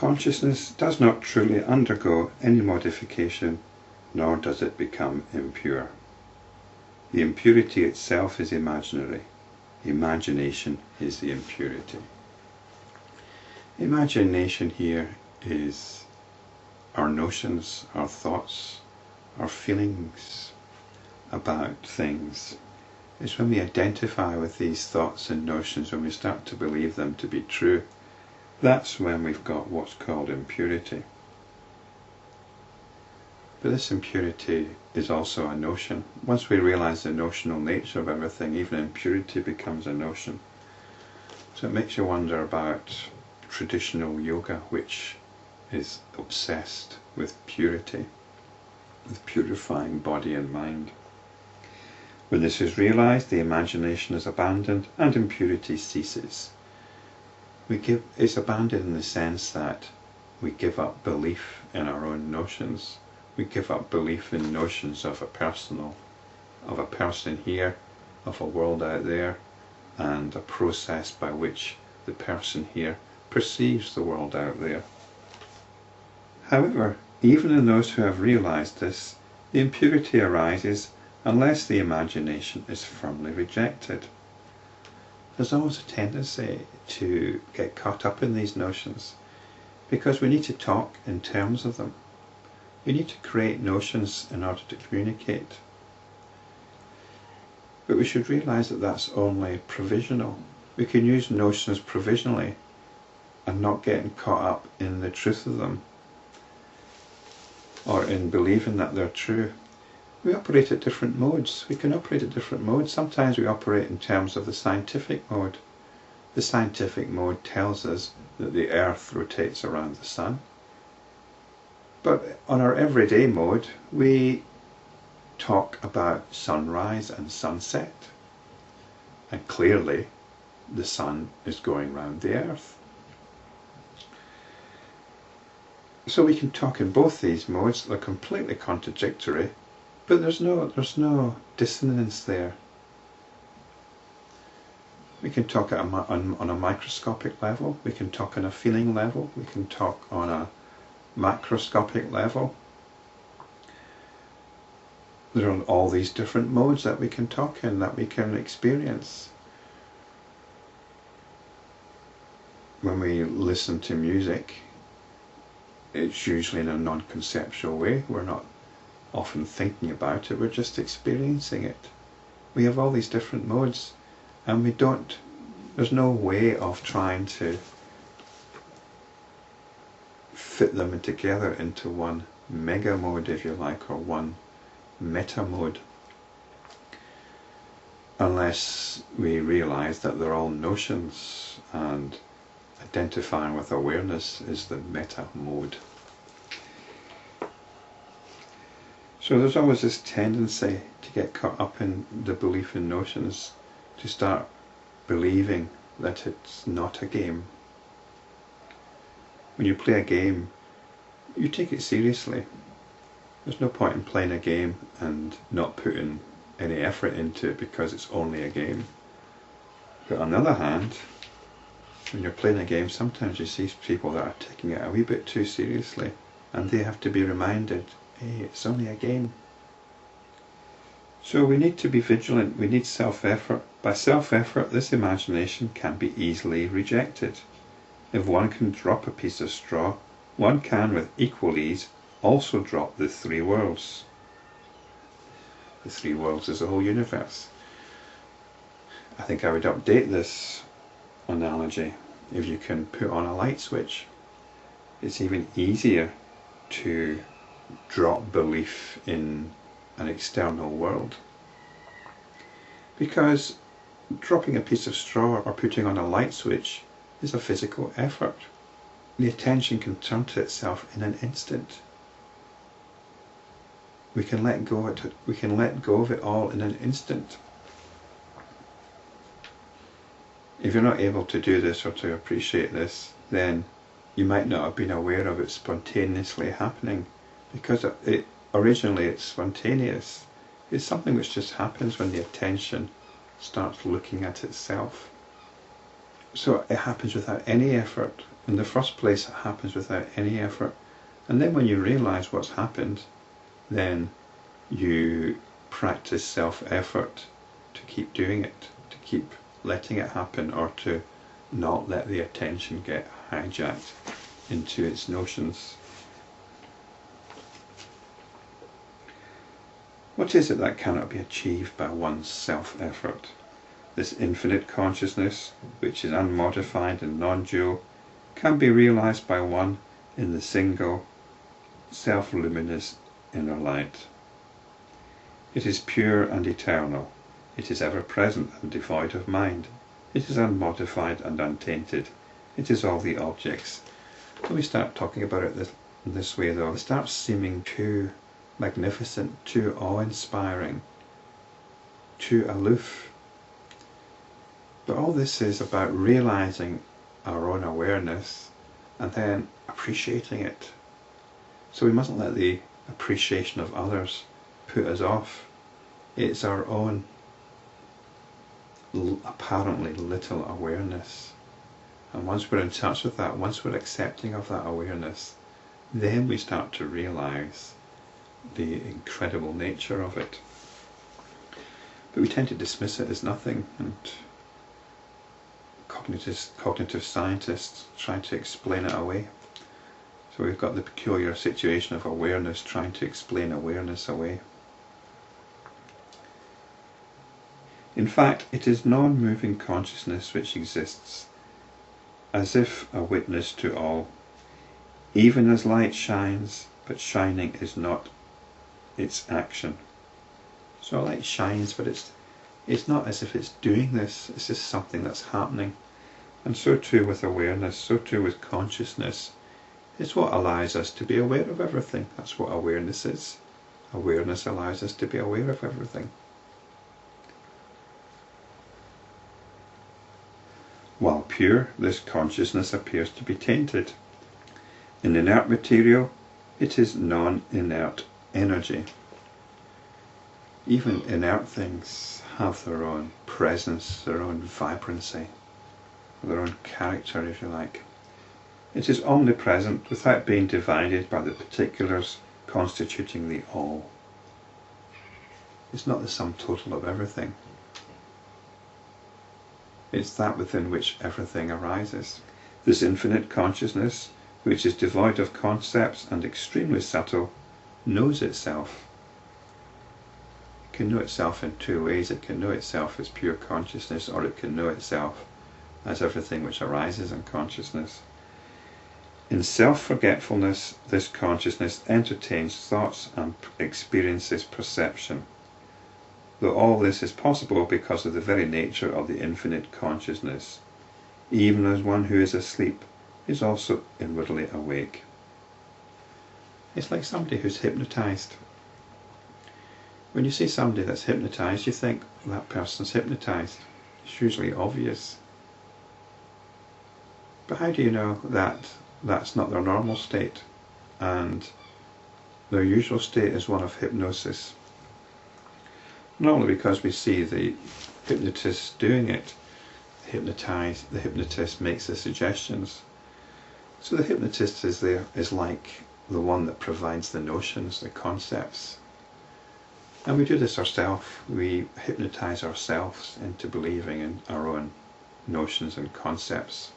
Consciousness does not truly undergo any modification, nor does it become impure. The impurity itself is imaginary. Imagination is the impurity. Imagination here is our notions, our thoughts, our feelings about things. It's when we identify with these thoughts and notions, when we start to believe them to be true, that's when we've got what's called impurity. But this impurity is also a notion. Once we realize the notional nature of everything, even impurity becomes a notion. So it makes you wonder about traditional yoga, which is obsessed with purity, with purifying body and mind. When this is realized, the imagination is abandoned and impurity ceases. It's abandoned in the sense that we give up belief in our own notions. We give up belief in notions of a person here, of a world out there, and a process by which the person here perceives the world out there. However, even in those who have realized this, the impurity arises unless the imagination is firmly rejected. There's always a tendency to get caught up in these notions because we need to talk in terms of them. We need to create notions in order to communicate. But we should realize that that's only provisional. We can use notions provisionally and not getting caught up in the truth of them or in believing that they're true. We operate at different modes. We can operate at different modes. Sometimes we operate in terms of the scientific mode. The scientific mode tells us that the earth rotates around the sun. But on our everyday mode, we talk about sunrise and sunset. And clearly, the sun is going round the earth. So we can talk in both these modes. They're completely contradictory, but there's no dissonance there. We can talk on a microscopic level, we can talk on a feeling level, we can talk on a macroscopic level. There are all these different modes that we can talk in, that we can experience. When we listen to music, it's usually in a non-conceptual way. We're not often thinking about it, we're just experiencing it. We have all these different modes, and there's no way of trying to fit them together into one mega mode, if you like, or one meta mode, unless we realize that they're all notions, and identifying with awareness is the meta mode. So there's always this tendency to get caught up in the belief in notions, to start believing that it's not a game. When you play a game, you take it seriously. There's no point in playing a game and not putting any effort into it because it's only a game. But on the other hand, when you're playing a game, sometimes you see people that are taking it a wee bit too seriously, and they have to be reminded, hey, it's only a game. So we need to be vigilant, we need self-effort. By self-effort, this imagination can be easily rejected. If one can drop a piece of straw, one can with equal ease also drop the three worlds. The three worlds is the whole universe. I think I would update this analogy. If you can put on a light switch, it's even easier to drop belief in an external world. Because dropping a piece of straw or putting on a light switch is a physical effort. The attention can turn to itself in an instant. We can let go of it all in an instant. If you're not able to do this or to appreciate this, then you might not have been aware of it spontaneously happening, because originally it's spontaneous. It's something which just happens when the attention starts looking at itself. So it happens without any effort. In the first place, it happens without any effort. And then when you realise what's happened, then you practice self-effort to keep doing it, to keep letting it happen, or to not let the attention get hijacked into its notions. What is it that cannot be achieved by one's self-effort? This infinite consciousness, which is unmodified and non-dual, can be realized by one in the single, self-luminous inner light. It is pure and eternal. It is ever-present and devoid of mind. It is unmodified and untainted. It is all the objects. When we start talking about it this way, though, it starts seeming too magnificent, too awe-inspiring, too aloof. But all this is about realizing our own awareness and then appreciating it. So we mustn't let the appreciation of others put us off. It's our own apparently little awareness. And once we're in touch with that, once we're accepting of that awareness, then we start to realize the incredible nature of it. But we tend to dismiss it as nothing, and cognitive scientists try to explain it away. So we've got the peculiar situation of awareness trying to explain awareness away. In fact, it is non-moving consciousness which exists, as if a witness to all, even as light shines, but shining is not its action. So light shines, but it's not as if it's doing this, it's just something that's happening. And so too with awareness, so too with consciousness. It's what allows us to be aware of everything. That's what awareness is. Awareness allows us to be aware of everything. While pure, this consciousness appears to be tainted. In inert material, it is non-inert energy. Even inert things have their own presence, their own vibrancy, their own character, if you like. It is omnipresent without being divided by the particulars constituting the all. It's not the sum total of everything. It's that within which everything arises. This infinite consciousness, which is devoid of concepts and extremely subtle, knows itself. It can know itself in two ways. It can know itself as pure consciousness, or it can know itself as everything which arises in consciousness. In self-forgetfulness, this consciousness entertains thoughts and experiences perception. Though all this is possible because of the very nature of the infinite consciousness, even as one who is asleep is also inwardly awake. It's like somebody who's hypnotized. When you see somebody that's hypnotized, you think that person's hypnotized. It's usually obvious. But how do you know that that's not their normal state and their usual state is one of hypnosis? Normally because we see the hypnotist doing it, the hypnotist makes the suggestions. So the hypnotist is like the one that provides the notions, the concepts. And we do this ourselves. We hypnotize ourselves into believing in our own notions and concepts.